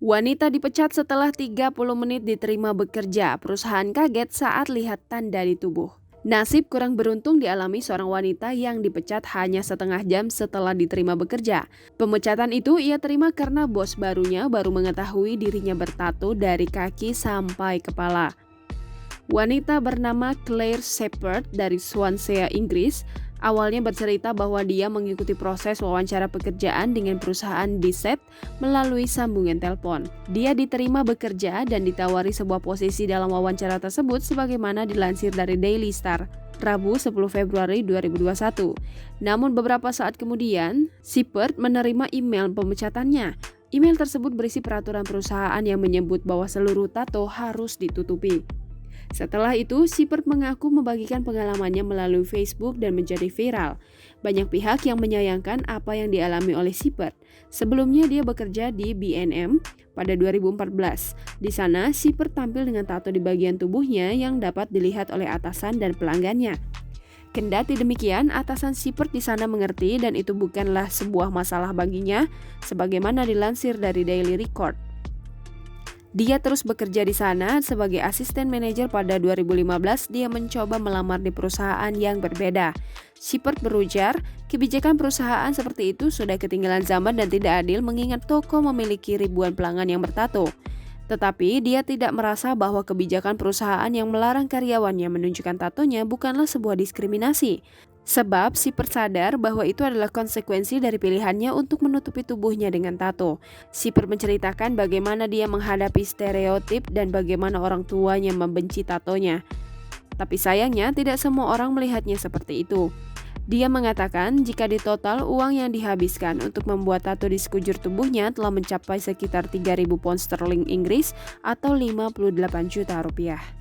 Wanita dipecat setelah 30 menit diterima bekerja. Perusahaan kaget saat lihat tanda di tubuh. Nasib kurang beruntung dialami seorang wanita yang dipecat hanya setengah jam setelah diterima bekerja. Pemecatan itu ia terima karena bos barunya baru mengetahui dirinya bertato dari kaki sampai kepala. Wanita bernama Claire Shepherd dari Swansea, Inggris, awalnya bercerita bahwa dia mengikuti proses wawancara pekerjaan dengan perusahaan Diset melalui sambungan telepon. Dia diterima bekerja dan ditawari sebuah posisi dalam wawancara tersebut sebagaimana dilansir dari Daily Star, Rabu 10 Februari 2021. Namun beberapa saat kemudian, Shepherd menerima email pemecatannya. Email tersebut berisi peraturan perusahaan yang menyebut bahwa seluruh tato harus ditutupi. Setelah itu, Shepherd mengaku membagikan pengalamannya melalui Facebook dan menjadi viral. Banyak pihak yang menyayangkan apa yang dialami oleh Shepherd. Sebelumnya dia bekerja di B&M pada 2014. Di sana, Shepherd tampil dengan tato di bagian tubuhnya yang dapat dilihat oleh atasan dan pelanggannya. Kendati demikian, atasan Shepherd di sana mengerti dan itu bukanlah sebuah masalah baginya, sebagaimana dilansir dari Daily Record. Dia terus bekerja di sana sebagai asisten manajer. Pada 2015, dia mencoba melamar di perusahaan yang berbeda. Shepherd berujar, kebijakan perusahaan seperti itu sudah ketinggalan zaman dan tidak adil mengingat toko memiliki ribuan pelanggan yang bertato. Tetapi dia tidak merasa bahwa kebijakan perusahaan yang melarang karyawannya menunjukkan tatonya bukanlah sebuah diskriminasi. Sebab Shepherd sadar bahwa itu adalah konsekuensi dari pilihannya untuk menutupi tubuhnya dengan tato. Shepherd menceritakan bagaimana dia menghadapi stereotip dan bagaimana orang tuanya membenci tatonya. Tapi sayangnya tidak semua orang melihatnya seperti itu. Dia mengatakan jika ditotal uang yang dihabiskan untuk membuat tato di sekujur tubuhnya telah mencapai sekitar 3.000 pound sterling Inggris atau 58 juta rupiah.